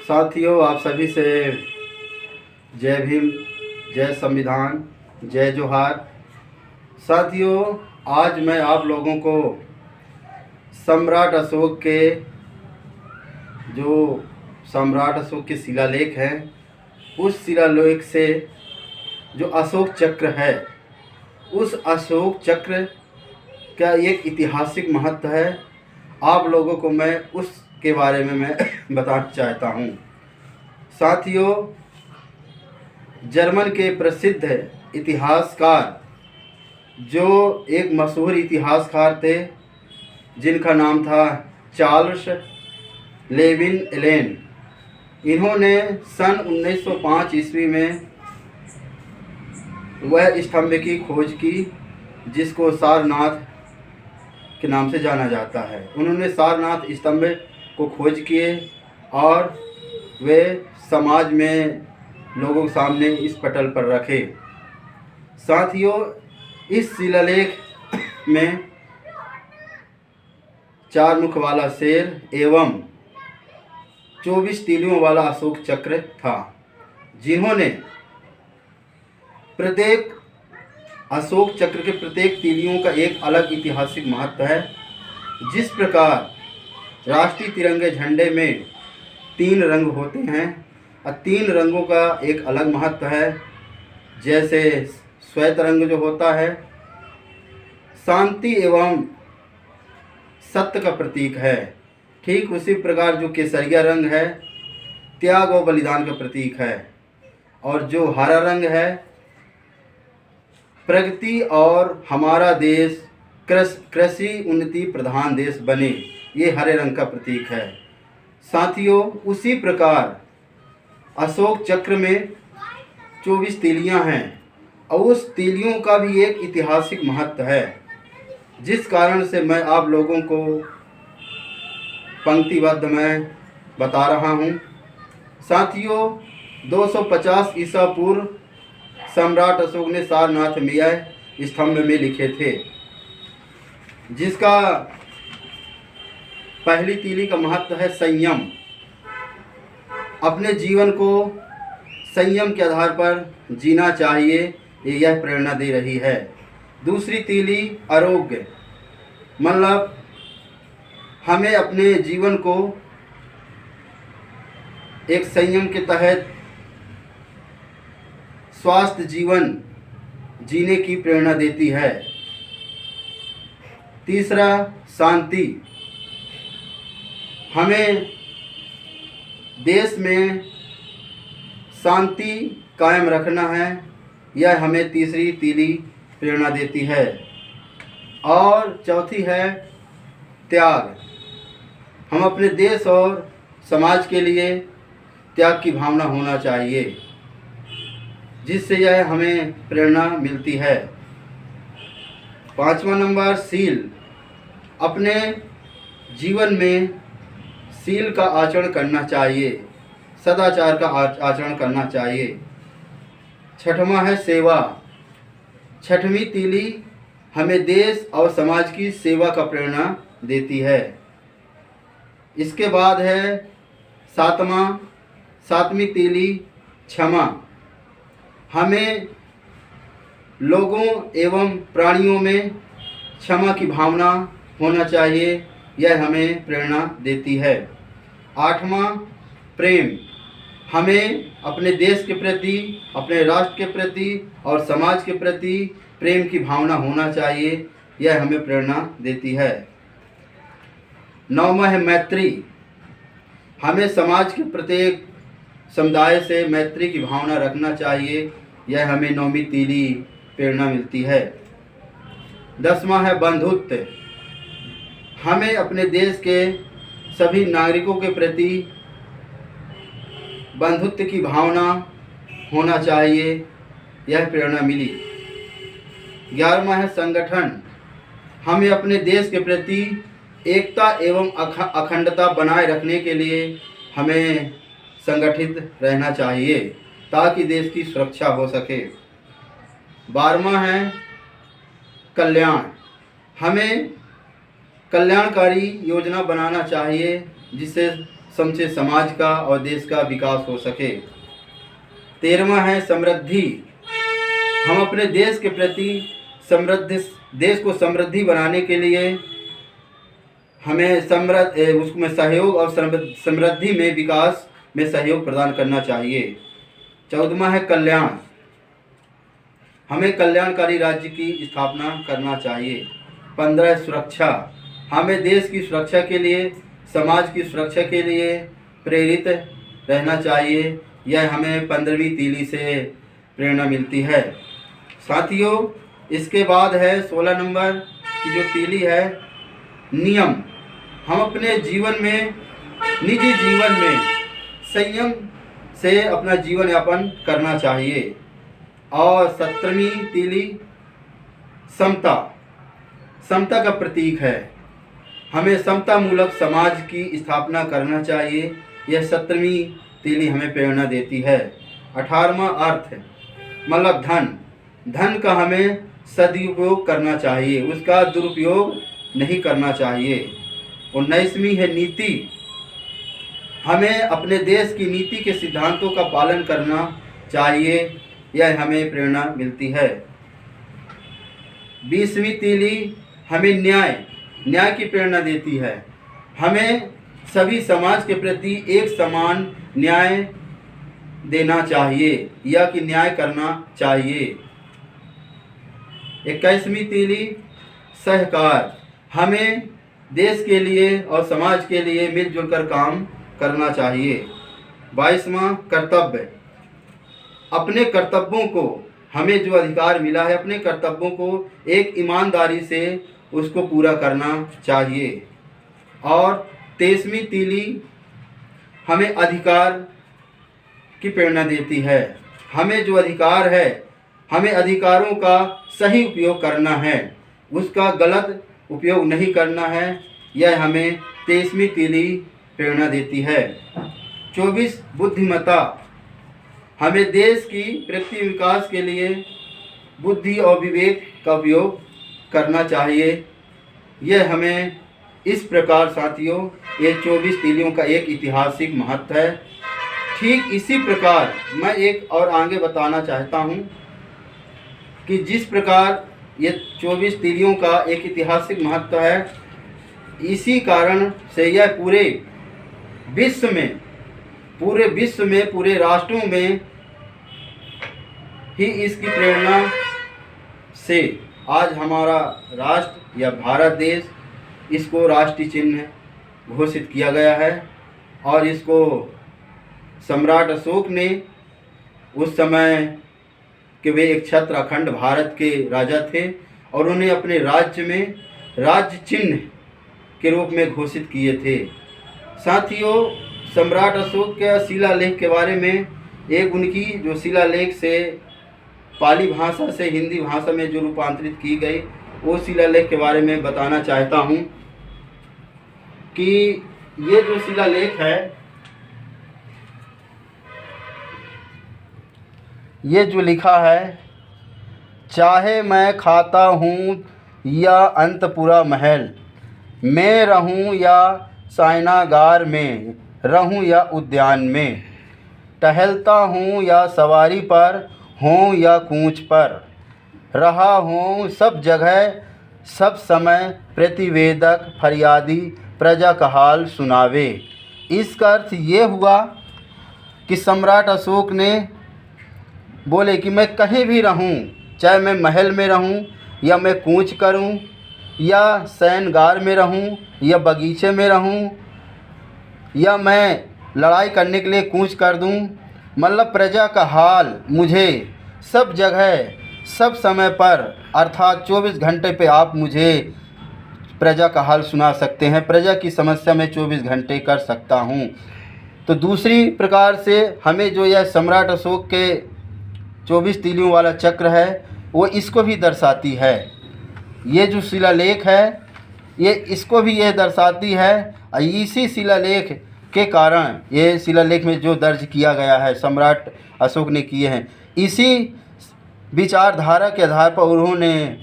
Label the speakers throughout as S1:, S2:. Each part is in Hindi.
S1: साथियों, आप सभी से जय भीम, जय संविधान, जय जोहार। साथियों, आज मैं आप लोगों को सम्राट अशोक के शिलालेख हैं, उस शिलालेख से जो अशोक चक्र है, उस अशोक चक्र का एक ऐतिहासिक महत्व है। आप लोगों को मैं उसके बारे में मैं बताना चाहता हूँ। साथियों, जर्मन के प्रसिद्ध इतिहासकार, जो एक मशहूर इतिहासकार थे जिनका नाम था चार्ल्स लेविन एलेन, इन्होंने सन 1905 ईस्वी में वह स्तंभ की खोज की जिसको सारनाथ के नाम से जाना जाता है। उन्होंने सारनाथ स्तंभ को खोज किए और वे समाज में लोगों के सामने इस पटल पर रखे। साथियों, इस शिलालेख में 4 मुख वाला शेर एवं 24 तीलियों वाला अशोक चक्र था, जिन्होंने प्रत्येक अशोक चक्र के प्रत्येक तीलियों का एक अलग ऐतिहासिक महत्व है। जिस प्रकार राष्ट्रीय तिरंगे झंडे में 3 रंग होते हैं और 3 रंगों का एक अलग महत्व है। जैसे श्वेत रंग जो होता है शांति एवं सत्य का प्रतीक है, ठीक उसी प्रकार जो केसरिया रंग है त्याग और बलिदान का प्रतीक है, और जो हरा रंग है प्रगति और हमारा देश कृषि उन्नति प्रधान देश बने, ये हरे रंग का प्रतीक है। साथियों, उसी प्रकार अशोक चक्र में 24 तीलियां हैं और उस तीलियों का भी एक ऐतिहासिक महत्व है, जिस कारण से मैं आप लोगों को पंक्तिबद्ध में बता रहा हूँ। साथियों, 250 ईसा पूर्व सम्राट अशोक ने सारनाथ में यह स्तंभ में लिखे थे, जिसका पहली तीली का महत्व है संयम। अपने जीवन को संयम के आधार पर जीना चाहिए, यह प्रेरणा दे रही है। दूसरी तीली आरोग्य, मतलब हमें अपने जीवन को एक संयम के तहत स्वास्थ्य जीवन जीने की प्रेरणा देती है। तीसरा शांति, हमें देश में शांति कायम रखना है, यह हमें तीसरी तीली प्रेरणा देती है। और चौथी है त्याग, हम अपने देश और समाज के लिए त्याग की भावना होना चाहिए, जिससे यह हमें प्रेरणा मिलती है। 5वां नंबर शील, अपने जीवन में शील का आचरण करना चाहिए, सदाचार का आचरण करना चाहिए। 6वां है सेवा, 6वीं तीली हमें देश और समाज की सेवा का प्रेरणा देती है। इसके बाद है 7वीं तीली क्षमा, हमें लोगों एवं प्राणियों में क्षमा की भावना होना चाहिए, यह हमें प्रेरणा देती है। 8वां प्रेम, हमें अपने देश के प्रति, अपने राष्ट्र के प्रति और समाज के प्रति प्रेम की भावना होना चाहिए, यह हमें प्रेरणा देती है। 9वां है मैत्री, हमें समाज के प्रत्येक समुदाय से मैत्री की भावना रखना चाहिए, यह हमें 9वीं तीली प्रेरणा मिलती है। 10वां है बंधुत्व, हमें अपने देश के सभी नागरिकों के प्रति बंधुत्व की भावना होना चाहिए, यह प्रेरणा मिली। 11वां है संगठन, हमें अपने देश के प्रति एकता एवं अखंडता बनाए रखने के लिए हमें संगठित रहना चाहिए ताकि देश की सुरक्षा हो सके। 12वां है कल्याण, हमें कल्याणकारी योजना बनाना चाहिए जिससे समूचे समाज का और देश का विकास हो सके। 13वां है समृद्धि। हम अपने देश के प्रति देश को समृद्धि बनाने के लिए हमें उसमें सहयोग और समृद्धि में विकास में सहयोग प्रदान करना चाहिए। 14वां है कल्याण। हमें कल्याणकारी राज्य की स्थापना करना चाहिए। 15 सुरक्षा। हमें देश की सुरक्षा के लिए, समाज की सुरक्षा के लिए प्रेरित रहना चाहिए। यह हमें 15वीं तीली से प्रेरणा मिलती है। साथियों, इसके बाद है 16 नंबर की जो तीली है, नियम। हम अपने जीवन में, निजी जीवन में संयम से अपना जीवन यापन करना चाहिए। और 17वीं तीली समता। समता का प्रतीक है। हमें समता मूलक समाज की स्थापना करना चाहिए। यह 17वीं तीली हमें प्रेरणा देती है। 18वां अर्थ मतलब धन। धन का हमें सदुपयोग करना चाहिए, उसका दुरुपयोग नहीं करना चाहिए। 19वीं है नीति। हमें अपने देश की नीति के सिद्धांतों का पालन करना चाहिए। यह हमें प्रेरणा मिलती है। 20वीं तीली हमें न्याय की प्रेरणा देती है। हमें सभी समाज के प्रति एक समान न्याय देना चाहिए या कि न्याय करना चाहिए। 21वीं तीली सहकार। हमें देश के लिए और समाज के लिए मिलजुल कर काम करना चाहिए। 22वां कर्तव्य। अपने कर्तव्यों को, हमें जो अधिकार मिला है, अपने कर्तव्यों को एक ईमानदारी से उसको पूरा करना चाहिए। और 23वीं तीली हमें अधिकार की प्रेरणा देती है। हमें जो अधिकार है, हमें अधिकारों का सही उपयोग करना है, उसका गलत उपयोग नहीं करना है। यह हमें 23वीं तीली प्रेरणा देती है। 24 बुद्धिमत्ता। हमें देश की व्यक्ति विकास के लिए बुद्धि और विवेक का उपयोग करना चाहिए। यह हमें इस प्रकार साथियों, ये 24 तीलियों का एक ऐतिहासिक महत्व है। ठीक इसी प्रकार मैं एक और आगे बताना चाहता हूँ कि जिस प्रकार ये 24 तीलियों का एक ऐतिहासिक महत्व है, इसी कारण से यह पूरे विश्व में, पूरे राष्ट्रों में ही इसकी प्रेरणा से आज हमारा राष्ट्र या भारत देश, इसको राष्ट्रीय चिन्ह घोषित किया गया है। और इसको सम्राट अशोक ने, उस समय के वे एक छत्र अखंड भारत के राजा थे और उन्हें अपने राज्य में राज्य चिन्ह के रूप में घोषित किए थे। साथियों, सम्राट अशोक के शिलालेख के बारे में, एक उनकी जो शिलालेख से पाली भाषा से हिंदी भाषा में जो रूपांतरित की गई, वो शिलालेख के बारे में बताना चाहता हूँ कि ये जो शिलालेख है, ये जो लिखा है, चाहे मैं खाता हूँ या अंतपुरा महल में रहूँ या सायनागार में रहूँ या उद्यान में, टहलता हूँ या सवारी पर हूँ या कूच पर रहा हूँ, सब जगह सब समय प्रतिवेदक फरियादी प्रजा का हाल सुनावे। इसका अर्थ ये हुआ कि सम्राट अशोक ने बोले कि मैं कहीं भी रहूं, चाहे मैं महल में रहूं या मैं कूच करूं या शयनगार में रहूं या बगीचे में रहूं या मैं लड़ाई करने के लिए कूच कर दूं, मतलब प्रजा का हाल मुझे सब जगह सब समय पर, अर्थात 24 घंटे पे आप मुझे प्रजा का हाल सुना सकते हैं। प्रजा की समस्या में 24 घंटे कर सकता हूं। तो दूसरी प्रकार से हमें जो यह सम्राट अशोक के 24 तीलियों वाला चक्र है, वो इसको भी दर्शाती है। ये जो शिलालेख है, ये इसको भी ये दर्शाती है। इसी शिलालेख के कारण, ये शिलालेख में जो दर्ज किया गया है, सम्राट अशोक ने किए हैं, इसी विचारधारा के आधार पर उन्होंने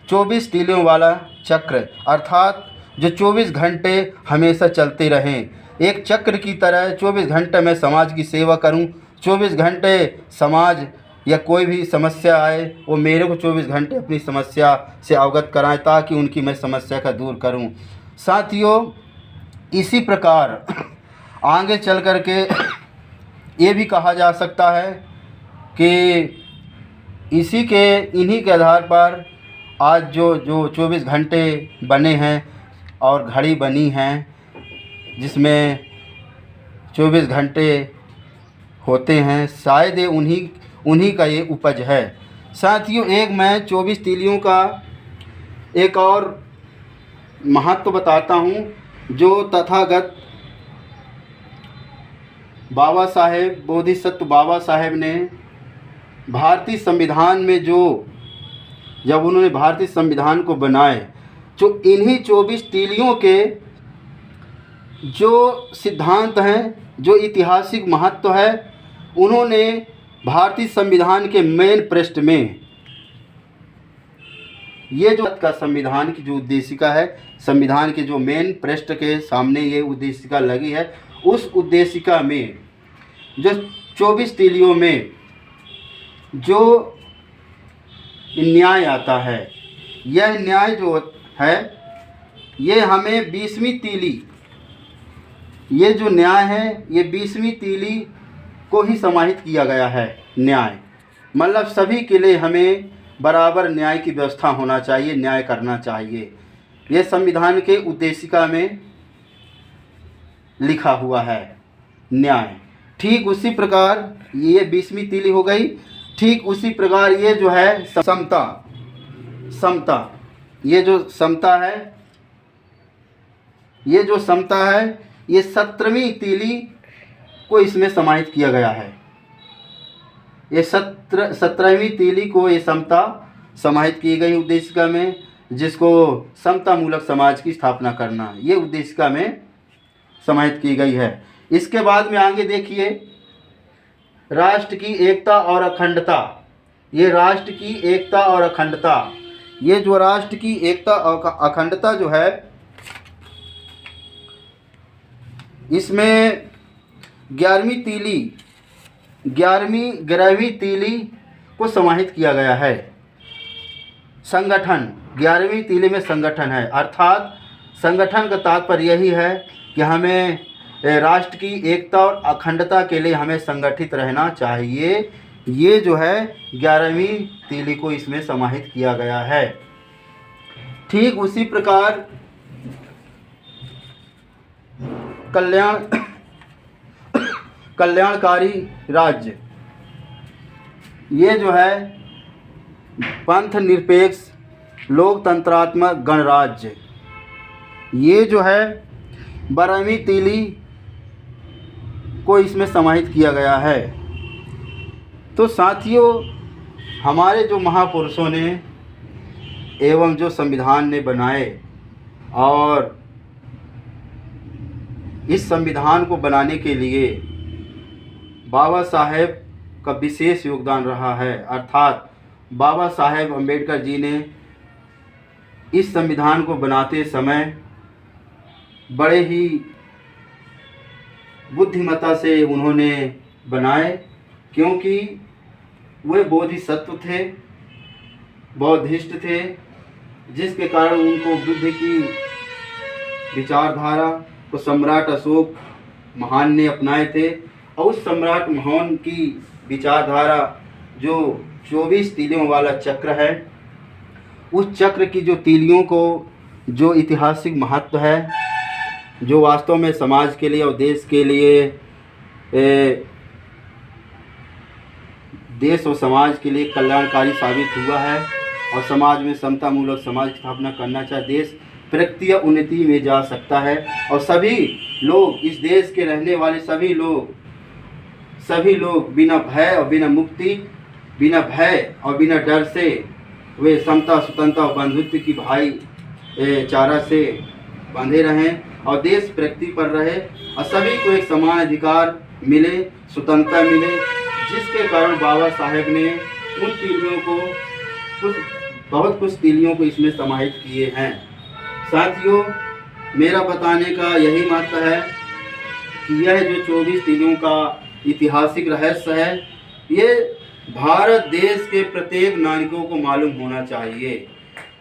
S1: 24 तीलियों वाला चक्र, अर्थात जो 24 घंटे हमेशा चलते रहें, एक चक्र की तरह 24 घंटे मैं समाज की सेवा करूं। 24 घंटे समाज या कोई भी समस्या आए वो मेरे को 24 घंटे अपनी समस्या से अवगत कराएं ताकि उनकी मैं समस्या का दूर करूं। साथियों, इसी प्रकार आगे चल कर के ये भी कहा जा सकता है कि इन्हीं के आधार पर आज जो 24 घंटे बने हैं और घड़ी बनी हैं जिसमें 24 घंटे होते हैं, शायद ये उन्हीं का ये उपज है। साथियों, एक मैं 24 तीलियों का एक और महत्व बताता हूँ जो तथागत बाबा साहेब बोधिसत्व बाबा साहेब ने भारतीय संविधान में जब उन्होंने भारतीय संविधान को बनाए, जो इन्हीं 24 तीलियों के जो सिद्धांत हैं, जो ऐतिहासिक महत्व है, उन्होंने भारतीय संविधान के मेन पृष्ठ में ये जो का संविधान की जो उद्देशिका है, संविधान के जो मेन पृष्ठ के सामने ये उद्देशिका लगी है, उस उद्देशिका में जो 24 तीलियों में जो न्याय आता है, यह न्याय जो है ये हमें 20वीं तीली, ये जो न्याय है ये 20वीं तीली को ही समाहित किया गया है। न्याय मतलब सभी के लिए हमें बराबर न्याय की व्यवस्था होना चाहिए, न्याय करना चाहिए। ये संविधान के उद्देशिका में लिखा हुआ है न्याय। ठीक उसी प्रकार ये 20वीं तीली हो गई। ठीक उसी प्रकार ये जो है समता, ये जो समता है, ये जो समता है ये 17वीं तीली को इसमें समाहित किया गया है। ये 17वीं तीली को ये समता समाहित की गई उद्देशिका में, जिसको समता मूलक समाज की स्थापना करना, ये उद्देशिका में समाहित की गई है। इसके बाद में आगे देखिए, राष्ट्र की एकता और अखंडता। ये राष्ट्र की एकता और अखंडता, ये जो राष्ट्र की एकता और अखंडता जो है, इसमें 11वीं तीली को समाहित किया गया है। संगठन, 11वीं तीली में संगठन है, अर्थात संगठन का तात्पर्य यही है कि हमें राष्ट्र की एकता और अखंडता के लिए हमें संगठित रहना चाहिए। ये जो है 11वीं तीली को इसमें समाहित किया गया है। ठीक उसी प्रकार कल्याणकारी राज्य, ये जो है पंथ निरपेक्ष लोकतंत्रात्मक गणराज्य, ये जो है 12वीं तीली को इसमें समाहित किया गया है। तो साथियों, हमारे जो महापुरुषों ने एवं जो संविधान ने बनाए और इस संविधान को बनाने के लिए बाबा साहेब का विशेष योगदान रहा है। अर्थात बाबा साहेब अम्बेडकर जी ने इस संविधान को बनाते समय बड़े ही बुद्धिमत्ता से उन्होंने बनाए, क्योंकि वे बोधिसत्व थे, बौद्धिस्ट थे, जिसके कारण उनको बुद्ध की विचारधारा को सम्राट अशोक महान ने अपनाए थे। और उस सम्राट महान की विचारधारा जो 24 तीलियों वाला चक्र है, उस चक्र की जो तीलियों को जो ऐतिहासिक महत्व है, जो वास्तव में समाज के लिए और देश के लिए, देश और समाज के लिए कल्याणकारी साबित हुआ है और समाज में समता मूलक समाज की स्थापना करना चाहिए। देश प्रगति या उन्नति में जा सकता है और सभी लोग, इस देश के रहने वाले सभी लोग बिना भय और बिना भय और बिना डर से वे समता, स्वतंत्रता और बंधुत्व की भाईचारा से बंधे रहें और देश प्रगति पर रहे और सभी को एक समान अधिकार मिले, स्वतंत्रता मिले, जिसके कारण बाबा साहेब ने उन तीलियों को बहुत कुछ तीलियों को इसमें समाहित किए हैं। साथियों, मेरा बताने का यही महत्व है कि यह जो 24 तीलियों का ऐतिहासिक रहस्य है, ये भारत देश के प्रत्येक नागरिकों को मालूम होना चाहिए।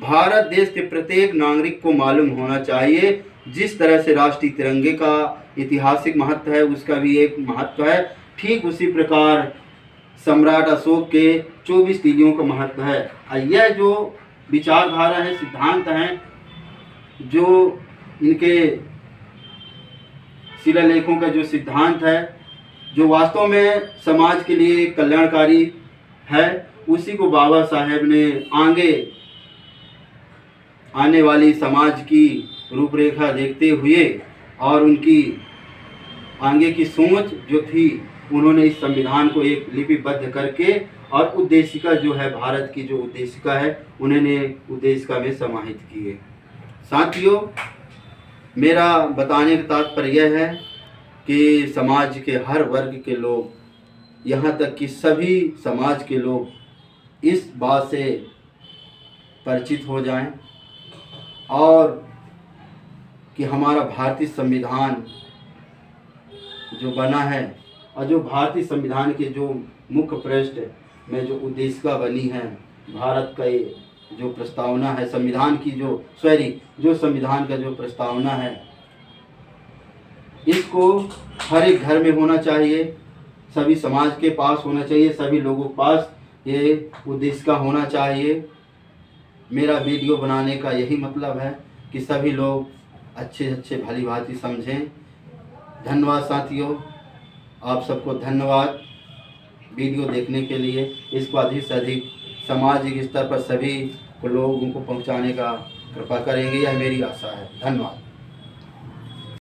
S1: भारत देश के प्रत्येक नागरिक को मालूम होना चाहिए। जिस तरह से राष्ट्रीय तिरंगे का ऐतिहासिक महत्व है, उसका भी एक महत्व है, ठीक उसी प्रकार सम्राट अशोक के 24 तीलियों का महत्व है। यह जो विचारधारा है, सिद्धांत हैं, जो इनके शिलालेखों का जो सिद्धांत है, जो वास्तव में समाज के लिए कल्याणकारी है, उसी को बाबा साहेब ने आगे आने वाली समाज की रूपरेखा देखते हुए और उनकी आगे की सोच जो थी, उन्होंने इस संविधान को एक लिपिबद्ध करके और उद्देशिका जो है, भारत की जो उद्देशिका है, उन्होंने उद्देशिका में समाहित किए। साथियों, मेरा बताने का तात्पर्य यह है कि समाज के हर वर्ग के लोग, यहाँ तक कि सभी समाज के लोग इस बात से परिचित हो जाएं और कि हमारा भारतीय संविधान जो बना है और जो भारतीय संविधान के जो मुख्य पृष्ठ में जो उद्देशिका बनी है, भारत का ये जो प्रस्तावना है, संविधान की जो संविधान का जो प्रस्तावना है, इसको हर एक घर में होना चाहिए, सभी समाज के पास होना चाहिए, सभी लोगों के पास ये उद्देशिका होना चाहिए। मेरा वीडियो बनाने का यही मतलब है कि सभी लोग अच्छे भली भांति समझें। धन्यवाद साथियों, आप सबको धन्यवाद वीडियो देखने के लिए। इसको अधिक से अधिक सामाजिक स्तर पर सभी लोगों को पहुंचाने का कृपा करेंगे, यह मेरी आशा है। धन्यवाद।